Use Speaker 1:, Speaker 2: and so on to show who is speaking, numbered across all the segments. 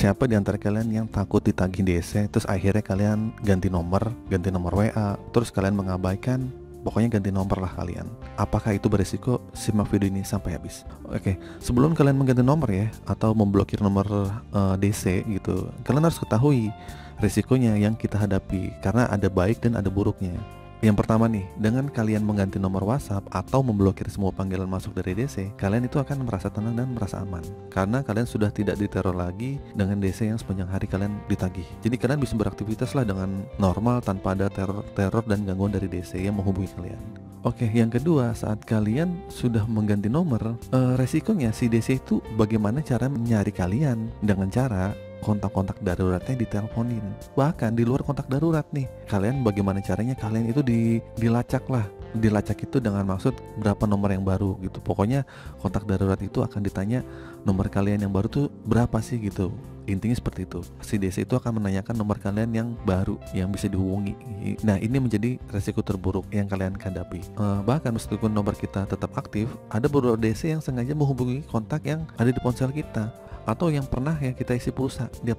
Speaker 1: siapa di antara kalian yang takut ditagih DC, terus akhirnya kalian ganti nomor WA, terus kalian mengabaikan, pokoknya ganti nomor lah kalian. Apakah itu beresiko? Simak video ini sampai habis. Oke, sebelum kalian mengganti nomor ya, atau memblokir nomor DC gitu, kalian harus ketahui resikonya yang kita hadapi, karena ada baik dan ada buruknya. Yang pertama nih, dengan kalian mengganti nomor WhatsApp atau memblokir semua panggilan masuk dari DC, kalian itu akan merasa tenang dan merasa aman, karena kalian sudah tidak diteror lagi dengan DC yang sepanjang hari kalian ditagih. Jadi kalian bisa beraktivitas lah dengan normal tanpa ada teror dan gangguan dari DC yang menghubungi kalian. Oke, yang kedua, saat kalian sudah mengganti nomor, resikonya si DC itu bagaimana cara mencari kalian dengan cara kontak-kontak daruratnya diteleponin. Bahkan di luar kontak darurat nih, kalian bagaimana caranya kalian itu dilacak lah. Dilacak itu dengan maksud berapa nomor yang baru gitu. Pokoknya kontak darurat itu akan ditanya nomor kalian yang baru tuh berapa sih gitu. Intinya seperti itu. Si DC itu akan menanyakan nomor kalian yang baru yang bisa dihubungi. Nah, ini menjadi resiko terburuk yang kalian hadapi. Bahkan meskipun nomor kita tetap aktif, ada beberapa DC yang sengaja menghubungi kontak yang ada di ponsel kita, atau yang pernah ya kita isi pulsa di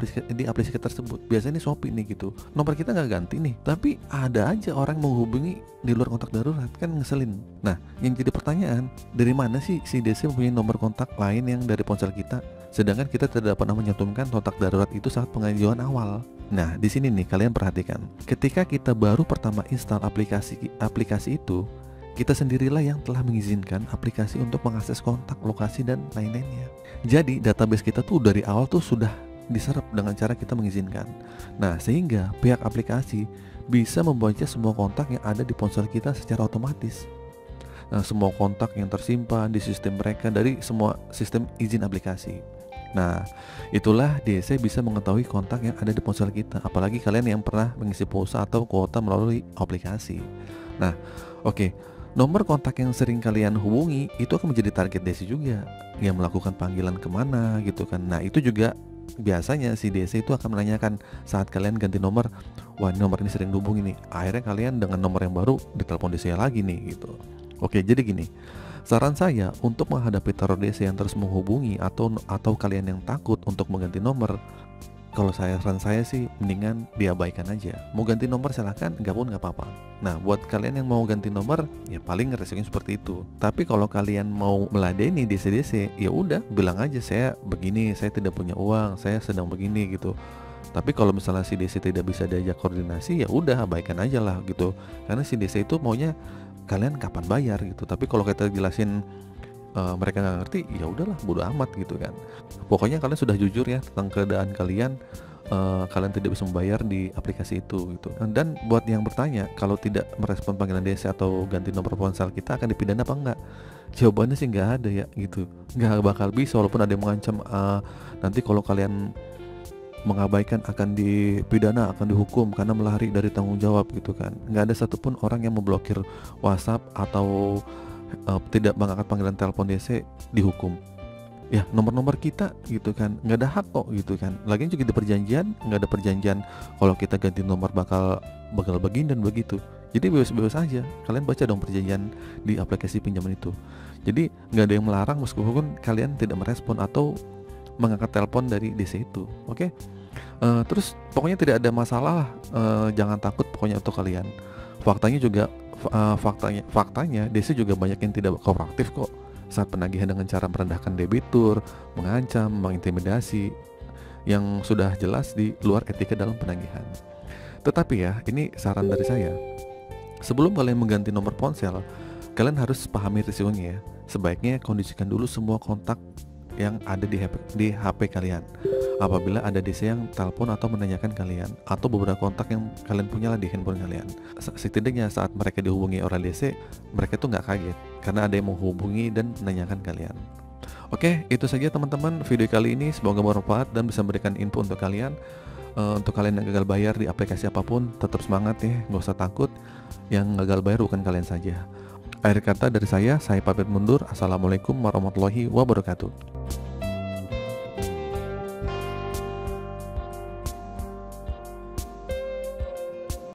Speaker 1: aplikasi tersebut. Biasanya ini Shopee nih gitu, nomor kita nggak ganti nih, tapi ada aja orang menghubungi di luar kontak darurat, kan ngeselin. Nah, yang jadi pertanyaan, dari mana sih si DC mempunyai nomor kontak lain yang dari ponsel kita, sedangkan kita tidak pernah menyantumkan kontak darurat itu saat pengajuan awal. Nah, di sini nih kalian perhatikan, ketika kita baru pertama install aplikasi itu, kita sendirilah yang telah mengizinkan aplikasi untuk mengakses kontak, lokasi, dan lain-lainnya. Jadi database kita tuh dari awal tuh sudah diserap dengan cara kita mengizinkan. Nah, sehingga pihak aplikasi bisa membaca semua kontak yang ada di ponsel kita secara otomatis. Nah, semua kontak yang tersimpan di sistem mereka dari semua sistem izin aplikasi. Nah, itulah DC bisa mengetahui kontak yang ada di ponsel kita, apalagi kalian yang pernah mengisi pulsa atau kuota melalui aplikasi. Nah, oke. Nomor kontak yang sering kalian hubungi itu akan menjadi target DC juga, yang melakukan panggilan kemana gitu kan. Nah, itu juga biasanya si DC itu akan menanyakan saat kalian ganti nomor, wah nomor ini sering dihubungi nih, akhirnya kalian dengan nomor yang baru ditelepon DC lagi nih gitu. Oke, jadi gini, saran saya untuk menghadapi teror DC yang terus menghubungi atau kalian yang takut untuk mengganti nomor, kalau saran saya sih mendingan diabaikan aja. Mau ganti nomor silahkan, enggak pun nggak apa-apa. Nah, buat kalian yang mau ganti nomor, ya paling resikonya seperti itu. Tapi kalau kalian mau meladeni DC-DC, ya udah bilang aja, saya begini, saya tidak punya uang, saya sedang begini gitu. Tapi kalau misalnya si DC tidak bisa diajak koordinasi, ya udah abaikan aja lah gitu. Karena si DC itu maunya kalian kapan bayar gitu. Tapi kalau kita jelasin mereka nggak ngerti, ya udahlah bodo amat gitu kan. Pokoknya kalian sudah jujur ya tentang keadaan kalian, kalian tidak bisa membayar di aplikasi itu gitu. Dan buat yang bertanya, kalau tidak merespon panggilan DC atau ganti nomor ponsel kita akan dipidana apa enggak? Jawabannya sih nggak ada ya gitu, nggak bakal bisa, walaupun ada yang mengancam nanti kalau kalian mengabaikan akan dipidana, akan dihukum karena melari dari tanggung jawab gitu kan. Nggak ada satupun orang yang memblokir WhatsApp atau tidak mengangkat panggilan telepon DC dihukum. Ya, nomor-nomor kita gitu kan, nggak ada hak kok gitu kan. Lagian juga di perjanjian nggak ada perjanjian kalau kita ganti nomor bakal begini dan begitu. Jadi bebas-bebas aja. Kalian baca dong perjanjian di aplikasi pinjaman itu. Jadi nggak ada yang melarang meskipun kalian tidak merespon atau mengangkat telepon dari DC itu. Oke? Terus pokoknya tidak ada masalah lah. Jangan takut pokoknya untuk kalian. Faktanya DC juga banyak yang tidak kooperatif kok saat penagihan dengan cara merendahkan debitur, mengancam, mengintimidasi, yang sudah jelas di luar etika dalam penagihan. Tetapi ya, ini saran dari saya, sebelum kalian mengganti nomor ponsel, kalian harus pahami risikonya ya. Sebaiknya kondisikan dulu semua kontak yang ada di HP kalian. Apabila ada DC yang telepon atau menanyakan kalian, atau beberapa kontak yang kalian punya lah di handphone kalian, setidaknya saat mereka dihubungi oleh DC, mereka tuh nggak kaget karena ada yang menghubungi dan menanyakan kalian. Oke, itu saja teman-teman video kali ini. Semoga bermanfaat dan bisa memberikan info untuk kalian. Untuk kalian yang gagal bayar di aplikasi apapun, tetap semangat ya, nggak usah takut. Yang gagal bayar bukan kalian saja. Akhir kata dari saya pamit mundur. Assalamualaikum warahmatullahi wabarakatuh.